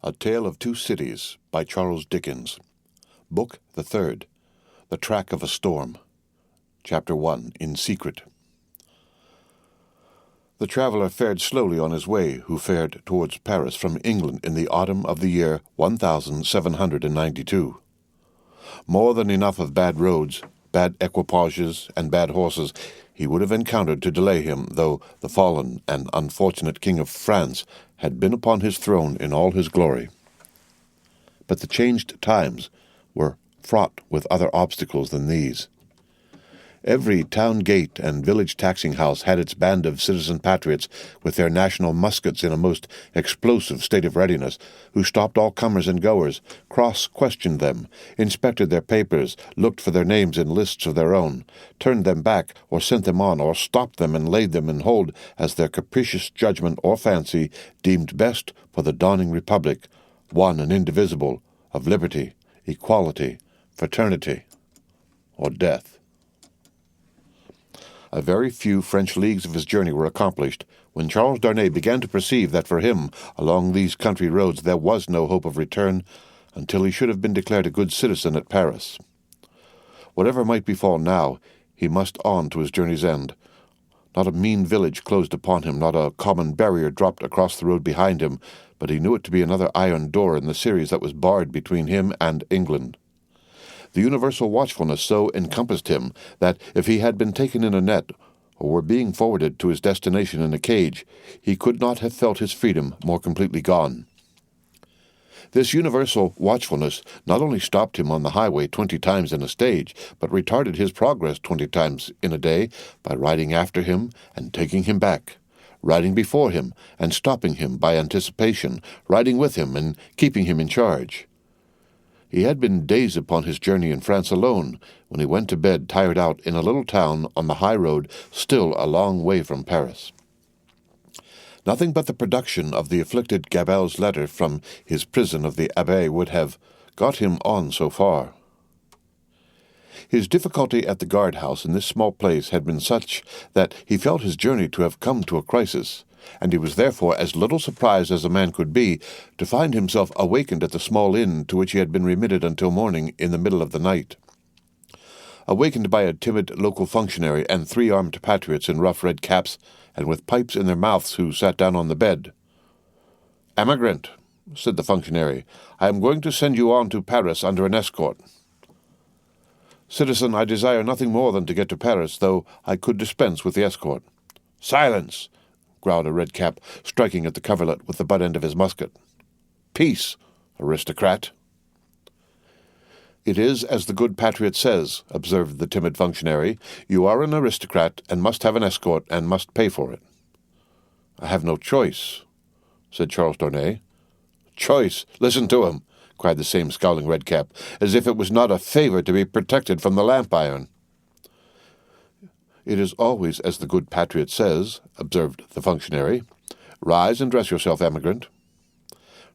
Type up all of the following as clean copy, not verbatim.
A Tale of Two Cities by Charles Dickens. Book the Third. The Track of a Storm. Chapter 1. In Secret. The traveller fared slowly on his way who fared towards Paris from England in the autumn of the year 1792. More than enough of bad roads, bad equipages, and bad horses he would have encountered to delay him, though the fallen and unfortunate King of France had been upon his throne in all his glory. But the changed times were fraught with other obstacles than these. Every town gate and village taxing house had its band of citizen patriots with their national muskets in a most explosive state of readiness, who stopped all comers and goers, cross-questioned them, inspected their papers, looked for their names in lists of their own, turned them back or sent them on, or stopped them and laid them in hold as their capricious judgment or fancy deemed best for the dawning republic, one and indivisible, of liberty, equality, fraternity, or death. A very few French leagues of his journey were accomplished, when Charles Darnay began to perceive that for him, along these country roads, there was no hope of return until he should have been declared a good citizen at Paris. Whatever might befall now, he must on to his journey's end. Not a mean village closed upon him, not a common barrier dropped across the road behind him, but he knew it to be another iron door in the series that was barred between him and England. The universal watchfulness so encompassed him that if he had been taken in a net, or were being forwarded to his destination in a cage, he could not have felt his freedom more completely gone. This universal watchfulness not only stopped him on the highway 20 times in a stage, but retarded his progress 20 times in a day by riding after him and taking him back, riding before him and stopping him by anticipation, riding with him and keeping him in charge. He had been days upon his journey in France alone, when he went to bed tired out in a little town on the high road, still a long way from Paris. Nothing but the production of the afflicted Gabel's letter from his prison of the Abbaye would have got him on so far. His difficulty at the guard-house in this small place had been such that he felt his journey to have come to a crisis, and he was therefore as little surprised as a man could be to find himself awakened at the small inn to which he had been remitted until morning in the middle of the night. Awakened by a timid local functionary and 3 armed patriots in rough red caps and with pipes in their mouths who sat down on the bed. "Emigrant," said the functionary, "I am going to send you on to Paris under an escort." "Citizen, I desire nothing more than to get to Paris, though I could dispense with the escort." "Silence!" growled a red cap, striking at the coverlet with the butt end of his musket. "Peace, aristocrat." "It is as the good patriot says," observed the timid functionary. "You are an aristocrat, and must have an escort, and must pay for it." "I have no choice," said Charles Darnay. "Choice! Listen to him!" cried the same scowling red cap, "as if it was not a favor to be protected from the lamp-iron." "It is always as the good patriot says," observed the functionary. "Rise and dress yourself, emigrant."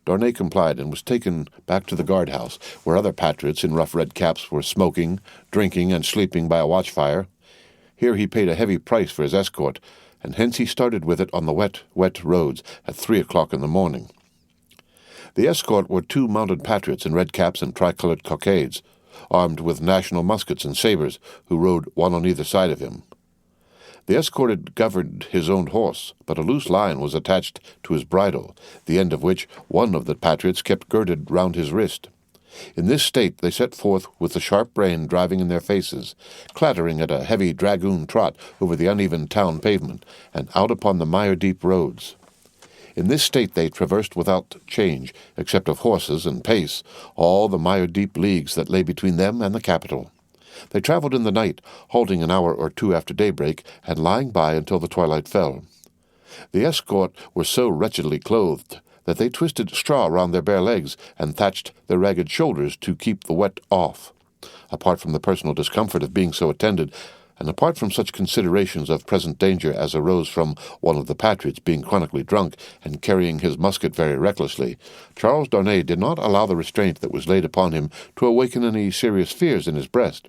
Darnay complied and was taken back to the guard-house, where other patriots in rough red caps were smoking, drinking, and sleeping by a watch-fire. Here he paid a heavy price for his escort, and hence he started with it on the wet roads at 3 o'clock in the morning. The escort were 2 mounted patriots in red caps and tricolored cockades, armed with national muskets and sabres, who rode one on either side of him. The escort governed his own horse, but a loose line was attached to his bridle, the end of which one of the patriots kept girded round his wrist. In this state they set forth with the sharp rain driving in their faces, clattering at a heavy dragoon trot over the uneven town pavement, and out upon the mire-deep roads. In this state they traversed without change, except of horses and pace, all the mire-deep leagues that lay between them and the capital. They travelled in the night, halting an hour or 2 after daybreak, and lying by until the twilight fell. The escort were so wretchedly clothed that they twisted straw round their bare legs and thatched their ragged shoulders to keep the wet off. Apart from the personal discomfort of being so attended, and apart from such considerations of present danger as arose from one of the patriots being chronically drunk and carrying his musket very recklessly, Charles Darnay did not allow the restraint that was laid upon him to awaken any serious fears in his breast.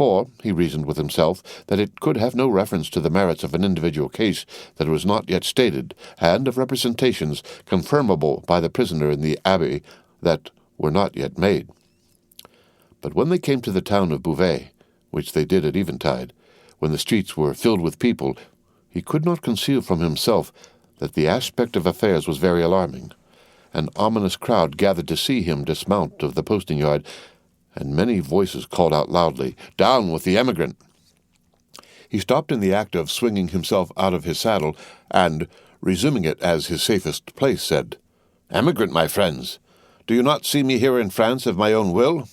For, he reasoned with himself, that it could have no reference to the merits of an individual case that was not yet stated, and of representations confirmable by the prisoner in the abbey that were not yet made. But when they came to the town of Beauvais, which they did at eventide, when the streets were filled with people, he could not conceal from himself that the aspect of affairs was very alarming. An ominous crowd gathered to see him dismount of the posting-yard, and many voices called out loudly, "Down with the emigrant!" He stopped in the act of swinging himself out of his saddle, and, resuming it as his safest place, said, "Emigrant, my friends, do you not see me here in France of my own will?"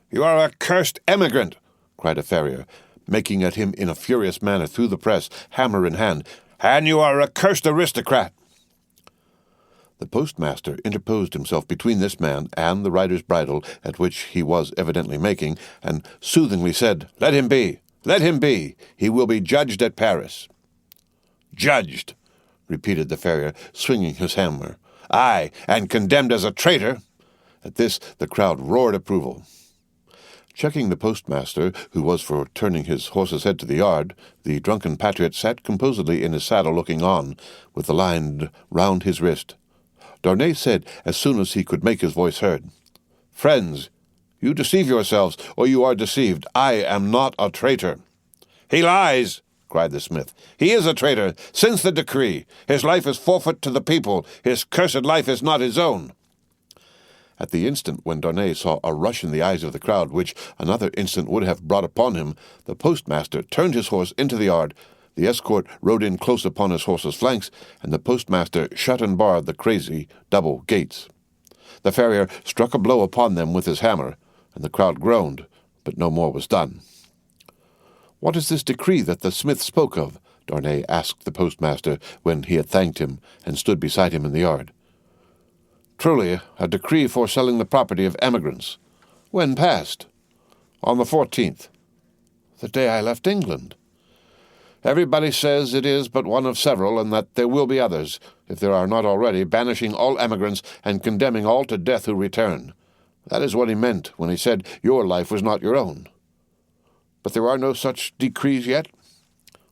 "You are a cursed emigrant!" cried a farrier, making at him in a furious manner through the press, hammer in hand, "and you are a cursed aristocrat!" The postmaster interposed himself between this man and the rider's bridle, at which he was evidently making, and soothingly said, "Let him be! Let him be! He will be judged at Paris." "Judged!" repeated the farrier, swinging his hammer. "Aye, and condemned as a traitor!" At this the crowd roared approval. Checking the postmaster, who was for turning his horse's head to the yard, the drunken patriot sat composedly in his saddle looking on, with the line round his wrist. Darnay said, as soon as he could make his voice heard, "Friends, you deceive yourselves, or you are deceived. I am not a traitor." "He lies!" cried the smith. "He is a traitor, since the decree. His life is forfeit to the people. His cursed life is not his own." At the instant when Darnay saw a rush in the eyes of the crowd, which another instant would have brought upon him, the postmaster turned his horse into the yard, the escort rode in close upon his horse's flanks, and the postmaster shut and barred the crazy double gates. The farrier struck a blow upon them with his hammer, and the crowd groaned, but no more was done. "What is this decree that the smith spoke of?" Darnay asked the postmaster, when he had thanked him, and stood beside him in the yard. "Truly, a decree for selling the property of emigrants." "When passed?" "On the 14th. "The day I left England." "Everybody says it is but one of several, and that there will be others, if there are not already, banishing all emigrants and condemning all to death who return. That is what he meant when he said your life was not your own." "But there are no such decrees yet?"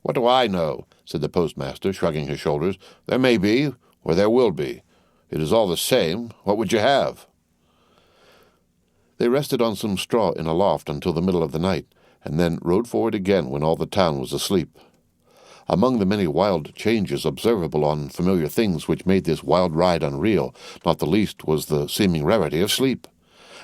"What do I know?" said the postmaster, shrugging his shoulders. "There may be, or there will be. It is all the same. What would you have?" They rested on some straw in a loft until the middle of the night, and then rode forward again when all the town was asleep. Among the many wild changes observable on familiar things which made this wild ride unreal, not the least was the seeming rarity of sleep.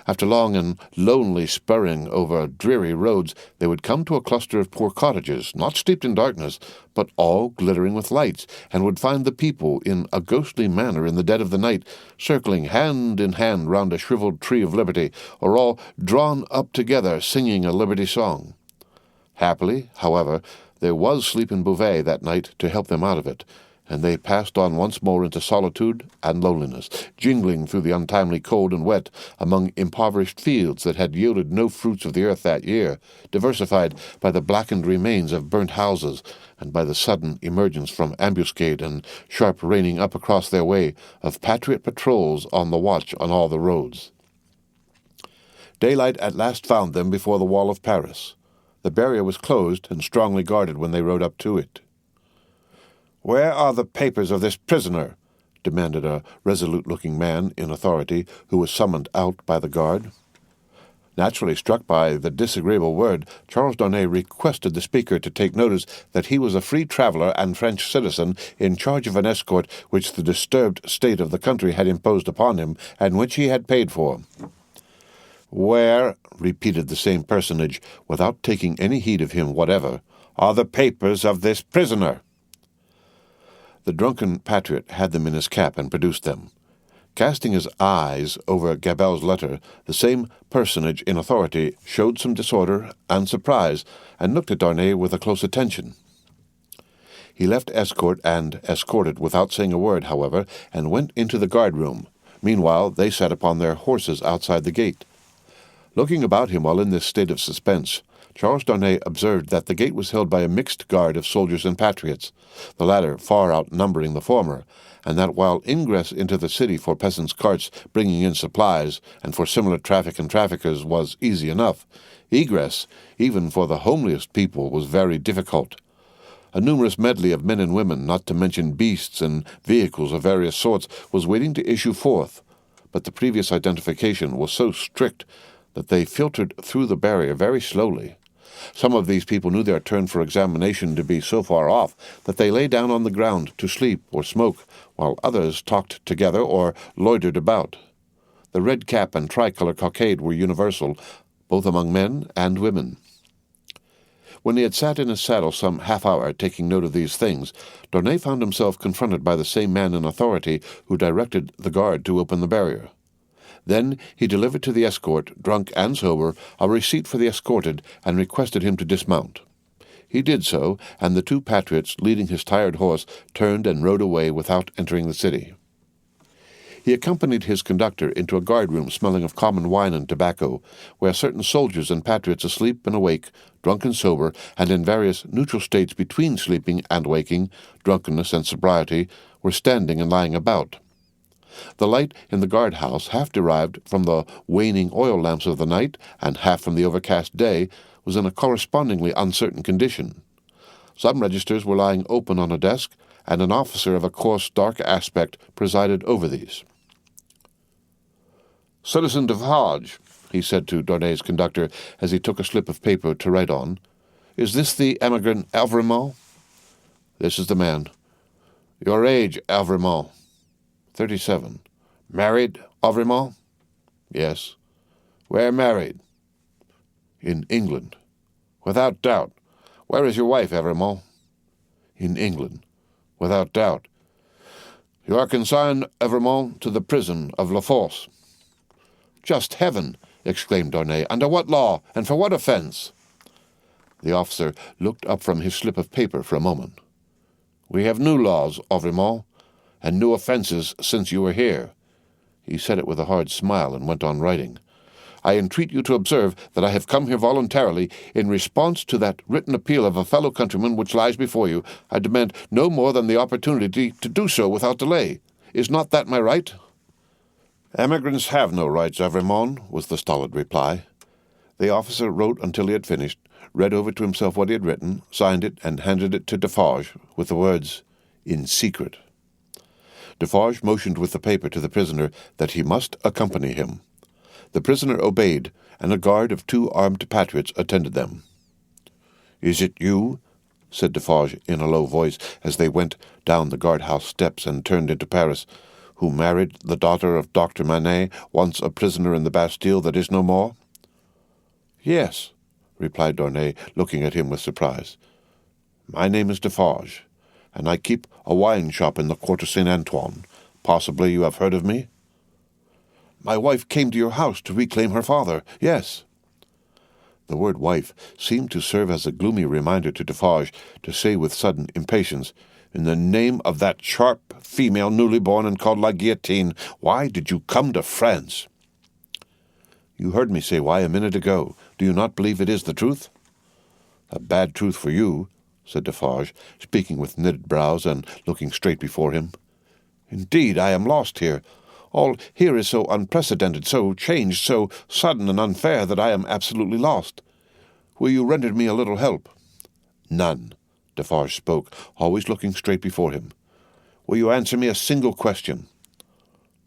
After long and lonely spurring over dreary roads, they would come to a cluster of poor cottages, not steeped in darkness, but all glittering with lights, and would find the people, in a ghostly manner in the dead of the night, circling hand in hand round a shriveled tree of liberty, or all drawn up together, singing a liberty song. Happily, however, there was sleep in Beauvais that night to help them out of it, and they passed on once more into solitude and loneliness, jingling through the untimely cold and wet among impoverished fields that had yielded no fruits of the earth that year, diversified by the blackened remains of burnt houses, and by the sudden emergence from ambuscade and sharp reining up across their way of patriot patrols on the watch on all the roads. Daylight at last found them before the wall of Paris. The barrier was closed and strongly guarded when they rode up to it. "Where are the papers of this prisoner?" demanded a resolute-looking man in authority who was summoned out by the guard. Naturally struck by the disagreeable word, Charles Darnay requested the speaker to take notice that he was a free traveller and French citizen in charge of an escort which the disturbed state of the country had imposed upon him, and which he had paid for. "Where," repeated the same personage, without taking any heed of him whatever, "are the papers of this prisoner?" The drunken patriot had them in his cap and produced them. Casting his eyes over Gabelle's letter, the same personage in authority showed some disorder and surprise, and looked at Darnay with a close attention. He left escort and escorted without saying a word, however, and went into the guard-room. Meanwhile they sat upon their horses outside the gate. Looking about him while in this state of suspense, Charles Darnay observed that the gate was held by a mixed guard of soldiers and patriots, the latter far outnumbering the former, and that while ingress into the city for peasants' carts bringing in supplies and for similar traffic and traffickers was easy enough, egress, even for the homeliest people, was very difficult. A numerous medley of men and women, not to mention beasts and vehicles of various sorts, was waiting to issue forth, but the previous identification was so strict that they filtered through the barrier very slowly. Some of these people knew their turn for examination to be so far off that they lay down on the ground to sleep or smoke, while others talked together or loitered about. The red cap and tricolor cockade were universal, both among men and women. When he had sat in his saddle some half-hour taking note of these things, Darnay found himself confronted by the same man in authority who directed the guard to open the barrier. Then he delivered to the escort, drunk and sober, a receipt for the escorted, and requested him to dismount. He did so, and the two patriots, leading his tired horse, turned and rode away without entering the city. He accompanied his conductor into a guard-room smelling of common wine and tobacco, where certain soldiers and patriots asleep and awake, drunk and sober, and in various neutral states between sleeping and waking, drunkenness and sobriety, were standing and lying about. The light in the guard-house, half derived from the waning oil lamps of the night and half from the overcast day, was in a correspondingly uncertain condition. Some registers were lying open on a desk, and an officer of a coarse, dark aspect presided over these. "Citizen Defarge," he said to Darnay's conductor as he took a slip of paper to write on, "is this the emigrant Evrémonde?" "This is the man." "Your age, Evrémonde?" 37. "Married, Evrémonde?" "Yes." "Where married?" "In England." "Without doubt. Where is your wife, Evrémonde?" "In England." "Without doubt. You are consigned, Evrémonde, to the prison of La Force." "Just heaven!" exclaimed Darnay. "Under what law, and for what offence?" The officer looked up from his slip of paper for a moment. "We have new laws, Evrémonde, and new offences since you were here." He said it with a hard smile and went on writing. "I entreat you to observe that I have come here voluntarily in response to that written appeal of a fellow countryman which lies before you. I demand no more than the opportunity to do so without delay. Is not that my right?" "Emigrants have no rights, Evrémonde," was the stolid reply. The officer wrote until he had finished, read over to himself what he had written, signed it, and handed it to Defarge, with the words, "In secret." Defarge motioned with the paper to the prisoner that he must accompany him. The prisoner obeyed, and a guard of 2 armed patriots attended them. "Is it you?" said Defarge in a low voice as they went down the guard-house steps and turned into Paris, "who married the daughter of Dr. Manet, once a prisoner in the Bastille that is no more?" "Yes," replied Darnay, looking at him with surprise. "My name is Defarge, and I keep a wine shop in the Quarter Saint-Antoine. Possibly you have heard of me?" "My wife came to your house to reclaim her father. Yes." The word wife seemed to serve as a gloomy reminder to Defarge to say with sudden impatience, "In the name of that sharp female newly born and called La Guillotine, why did you come to France?" "You heard me say why a minute ago. Do you not believe it is the truth?" "A bad truth for you," said Defarge, speaking with knitted brows and looking straight before him. "Indeed, I am lost here. All here is so unprecedented, so changed, so sudden and unfair that I am absolutely lost. Will you render me a little help?" "None." Defarge spoke, always looking straight before him. "Will you answer me a single question?"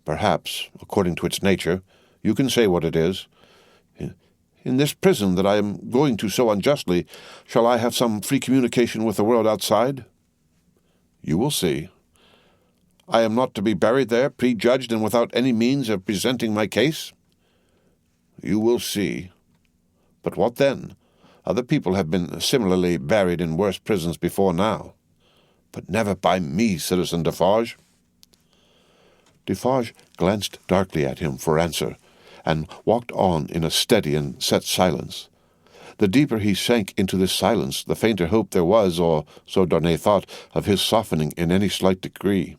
"Perhaps, according to its nature. You can say what it is." In this prison that I am going to so unjustly, shall I have some free communication with the world outside?" "You will see." "I am not to be buried there, prejudged and without any means of presenting my case?" "You will see." "But what then? Other people have been similarly buried in worse prisons before now." "But never by me, Citizen Defarge." Defarge glanced darkly at him for answer, and walked on in a steady and set silence. The deeper he sank into this silence, the fainter hope there was, or so Darnay thought, of his softening in any slight degree.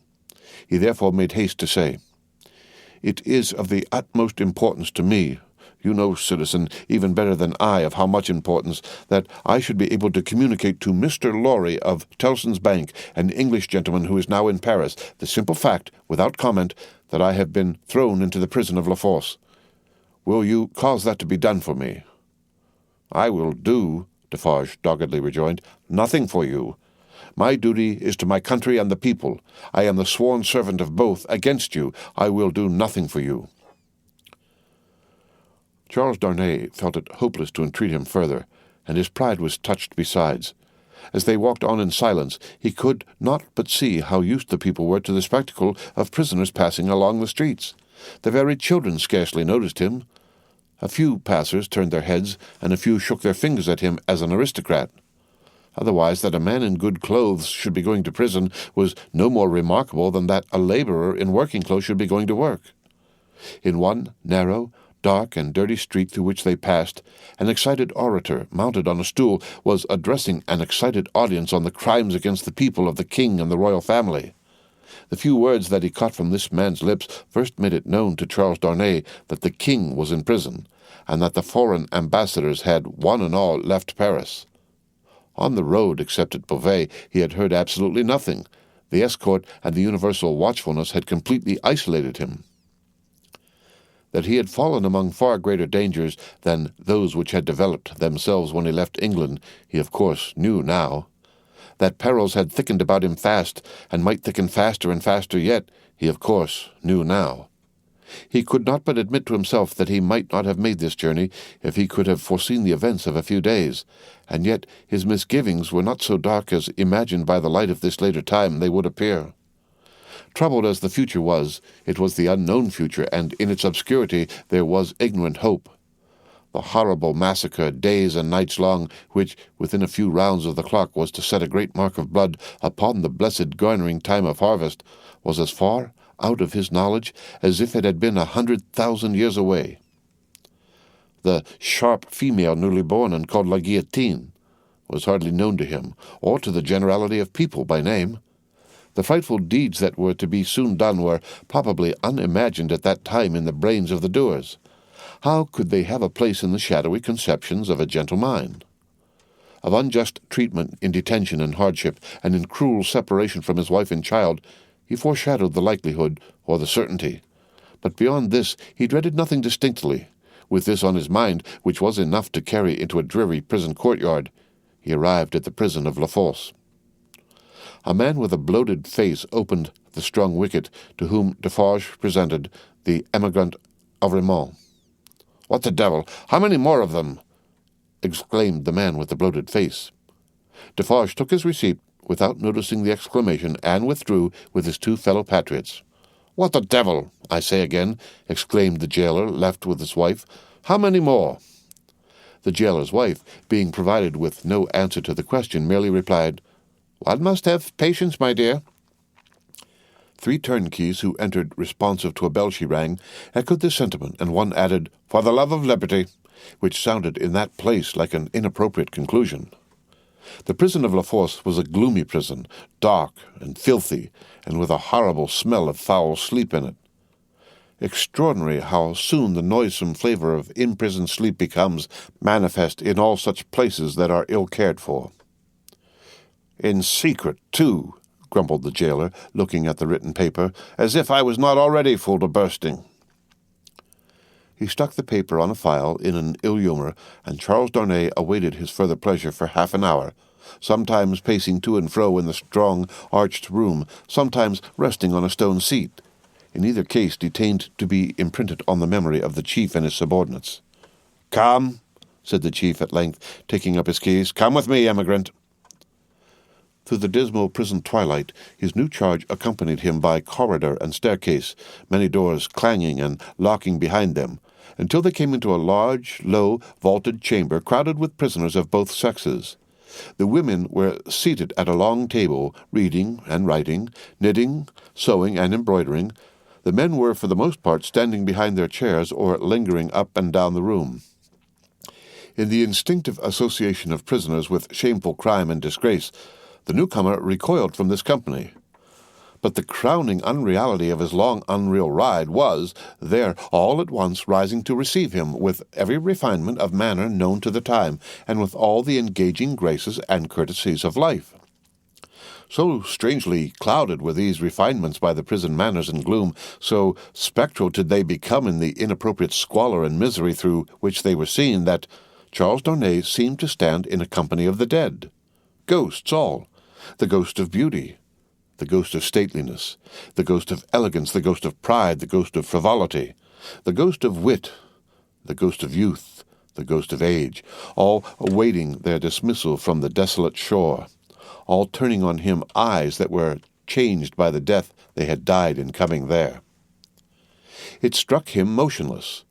He therefore made haste to say, "It is of the utmost importance to me, You know, citizen, even better than I, of how much importance that I should be able to communicate to Mr. Lorry of Tellson's Bank, an English gentleman who is now in Paris, the simple fact, without comment, that I have been thrown into the prison of La Force. Will you cause that to be done for me?" "I will do," Defarge doggedly rejoined, "nothing for you. My duty is to my country and the people. I am the sworn servant of both against you. I will do nothing for you." Charles Darnay felt it hopeless to entreat him further, and his pride was touched besides. As they walked on in silence, he could not but see how used the people were to the spectacle of prisoners passing along the streets. The very children scarcely noticed him. A few passers turned their heads, and a few shook their fingers at him as an aristocrat. Otherwise, that a man in good clothes should be going to prison was no more remarkable than that a laborer in working clothes should be going to work. In one narrow, dark and dirty street through which they passed, an excited orator, mounted on a stool, was addressing an excited audience on the crimes against the people of the king and the royal family. The few words that he caught from this man's lips first made it known to Charles Darnay that the king was in prison, and that the foreign ambassadors had, one and all, left Paris. On the road, except at Beauvais, he had heard absolutely nothing. The escort and the universal watchfulness had completely isolated him. That he had fallen among far greater dangers than those which had developed themselves when he left England, he of course knew now. That perils had thickened about him fast, and might thicken faster and faster yet, he of course knew now. He could not but admit to himself that he might not have made this journey if he could have foreseen the events of a few days, and yet his misgivings were not so dark as, imagined by the light of this later time, they would appear. Troubled as the future was, it was the unknown future, and in its obscurity there was ignorant hope. The horrible massacre, days and nights long, which, within a few rounds of the clock, was to set a great mark of blood upon the blessed garnering time of harvest, was as far out of his knowledge as if it had been 100,000 years away. The sharp female newly born and called La Guillotine was hardly known to him, or to the generality of people by name. The frightful deeds that were to be soon done were probably unimagined at that time in the brains of the doers. How could they have a place in the shadowy conceptions of a gentle mind? Of unjust treatment in detention and hardship, and in cruel separation from his wife and child, he foreshadowed the likelihood or the certainty. But beyond this he dreaded nothing distinctly. With this on his mind, which was enough to carry into a dreary prison courtyard, he arrived at the prison of La Force. A man with a bloated face opened the strong wicket, to whom Defarge presented the emigrant Avremont. "What the devil! How many more of them?" exclaimed the man with the bloated face. Defarge took his receipt without noticing the exclamation, and withdrew with his two fellow patriots. "What the devil, I say again!" exclaimed the jailer, left with his wife. "How many more?" The jailer's wife, being provided with no answer to the question, merely replied, "One must have patience, my dear." Three turnkeys, who entered responsive to a bell she rang, echoed this sentiment, and one added, "For the love of liberty," which sounded in that place like an inappropriate conclusion. The prison of La Force was a gloomy prison, dark and filthy, and with a horrible smell of foul sleep in it. Extraordinary how soon the noisome flavor of imprisoned sleep becomes manifest in all such places that are ill cared for. "In secret, too," grumbled the jailer, looking at the written paper, "as if I was not already full to bursting." He stuck the paper on a file in an ill humor, and Charles Darnay awaited his further pleasure for half an hour, sometimes pacing to and fro in the strong, arched room, sometimes resting on a stone seat, in either case detained to be imprinted on the memory of the chief and his subordinates. "Come," said the chief at length, taking up his keys. "Come with me, emigrant." Through the dismal prison twilight, his new charge accompanied him by corridor and staircase, many doors clanging and locking behind them, until they came into a large, low, vaulted chamber crowded with prisoners of both sexes. The women were seated at a long table, reading and writing, knitting, sewing, and embroidering. The men were, for the most part, standing behind their chairs or lingering up and down the room. In the instinctive association of prisoners with shameful crime and disgrace, the newcomer recoiled from this company. But the crowning unreality of his long unreal ride was, there all at once rising to receive him, with every refinement of manner known to the time, and with all the engaging graces and courtesies of life. So strangely clouded were these refinements by the prison manners and gloom, so spectral did they become in the inappropriate squalor and misery through which they were seen, that Charles Darnay seemed to stand in a company of the dead. Ghosts all, the ghost of beauty, the ghost of stateliness, the ghost of elegance, the ghost of pride, the ghost of frivolity, the ghost of wit, the ghost of youth, the ghost of age, all awaiting their dismissal from the desolate shore, all turning on him eyes that were changed by the death they had died in coming there. It struck him motionless,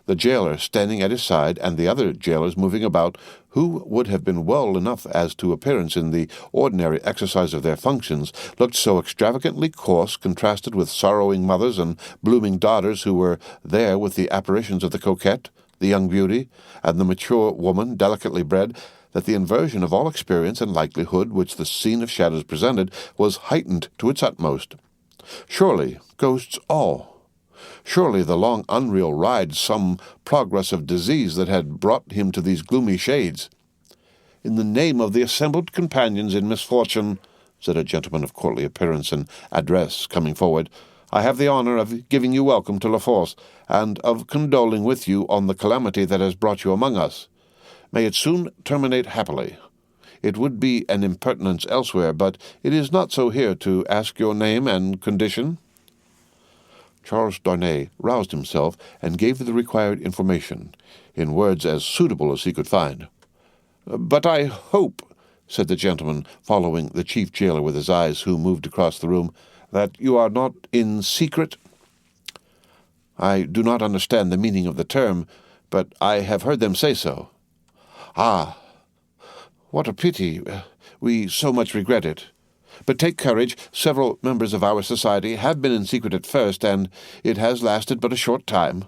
the jailer standing at his side, and the other jailers moving about, who would have been well enough as to appearance in the ordinary exercise of their functions, looked so extravagantly coarse, contrasted with sorrowing mothers and blooming daughters who were there with the apparitions of the coquette, the young beauty, and the mature woman delicately bred, that the inversion of all experience and likelihood which the scene of shadows presented was heightened to its utmost. Surely ghosts all. Surely the long unreal ride some progress of disease that had brought him to these gloomy shades. "In the name of the assembled companions in misfortune," said a gentleman of courtly appearance and address, coming forward, "I have the honor of giving you welcome to La Force, and of condoling with you on the calamity that has brought you among us. May it soon terminate happily. It would be an impertinence elsewhere, but it is not so here, to ask your name and condition." Charles Darnay roused himself and gave the required information, in words as suitable as he could find. "But I hope," said the gentleman, following the chief jailer with his eyes, who moved across the room, "that you are not in secret?" "I do not understand the meaning of the term, but I have heard them say so." "Ah, what a pity. We so much regret it. But take courage. Several members of our society have been in secret at first, and it has lasted but a short time."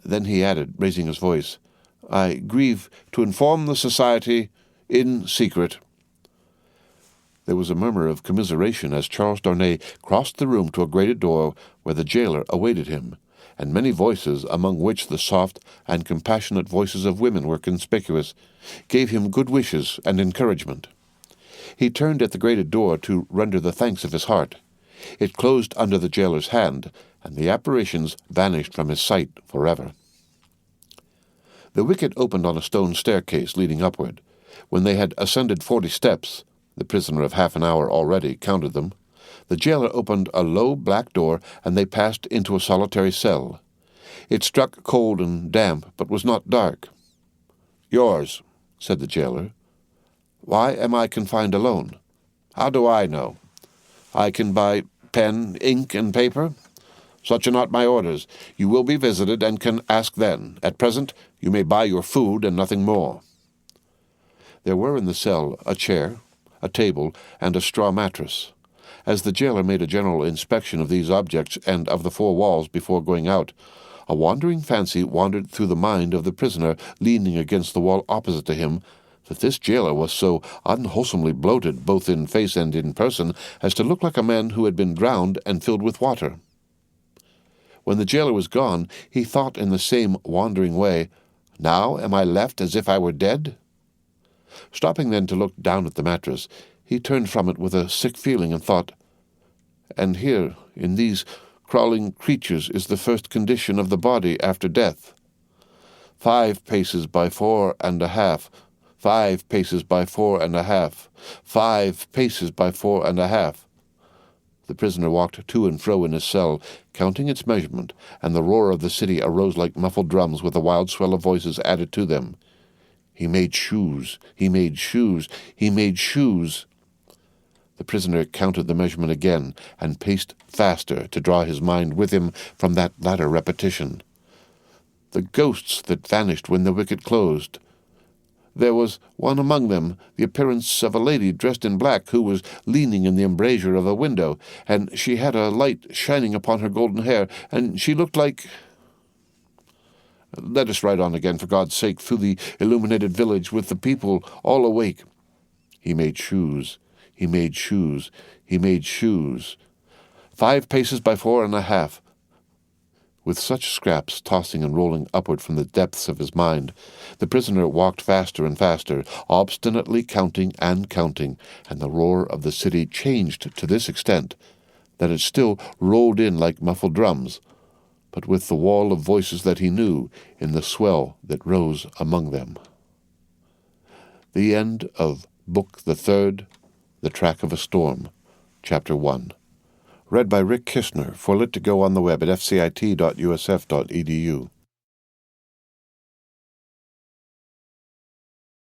Then he added, raising his voice, "I grieve to inform the society in secret." There was a murmur of commiseration as Charles Darnay crossed the room to a grated door where the jailer awaited him, and many voices, among which the soft and compassionate voices of women were conspicuous, gave him good wishes and encouragement. He turned at the grated door to render the thanks of his heart. It closed under the jailer's hand, and the apparitions vanished from his sight forever. The wicket opened on a stone staircase leading upward. When they had ascended 40 steps, the prisoner of half an hour already counted them, the jailer opened a low black door, and they passed into a solitary cell. It struck cold and damp, but was not dark. "Yours," said the jailer. "Why am I confined alone?" "How do I know? I can buy pen, ink, and paper. Such are not my orders. You will be visited, and can ask then. At present, you may buy your food and nothing more." There were in the cell a chair, a table, and a straw mattress. As the jailer made a general inspection of these objects and of the 4 walls before going out, a wandering fancy wandered through the mind of the prisoner leaning against the wall opposite to him, that this jailer was so unwholesomely bloated, both in face and in person, as to look like a man who had been drowned and filled with water. When the jailer was gone, he thought in the same wandering way, "Now am I left as if I were dead?" Stopping then to look down at the mattress, he turned from it with a sick feeling and thought, "And here, in these crawling creatures, is the first condition of the body after death. 5 paces by 4.5, 5 paces by 4.5, 5 paces by 4.5. The prisoner walked to and fro in his cell, counting its measurement, and the roar of the city arose like muffled drums, with a wild swell of voices added to them. He made shoes, he made shoes, he made shoes. The prisoner counted the measurement again, and paced faster to draw his mind with him from that latter repetition. The ghosts that vanished when the wicket closed. There was one among them, the appearance of a lady dressed in black, who was leaning in the embrasure of a window, and she had a light shining upon her golden hair, and she looked like— Let us ride on again, for God's sake, through the illuminated village, with the people all awake. He made shoes, he made shoes, he made shoes. 5 paces by 4.5. With such scraps tossing and rolling upward from the depths of his mind, the prisoner walked faster and faster, obstinately counting and counting, and the roar of the city changed to this extent that it still rolled in like muffled drums, but with the wall of voices that he knew in the swell that rose among them. The end of Book the Third, The Track of a Storm, Chapter 1. Read by Rick Kishner for Lit to Go on the web at fcit.usf.edu.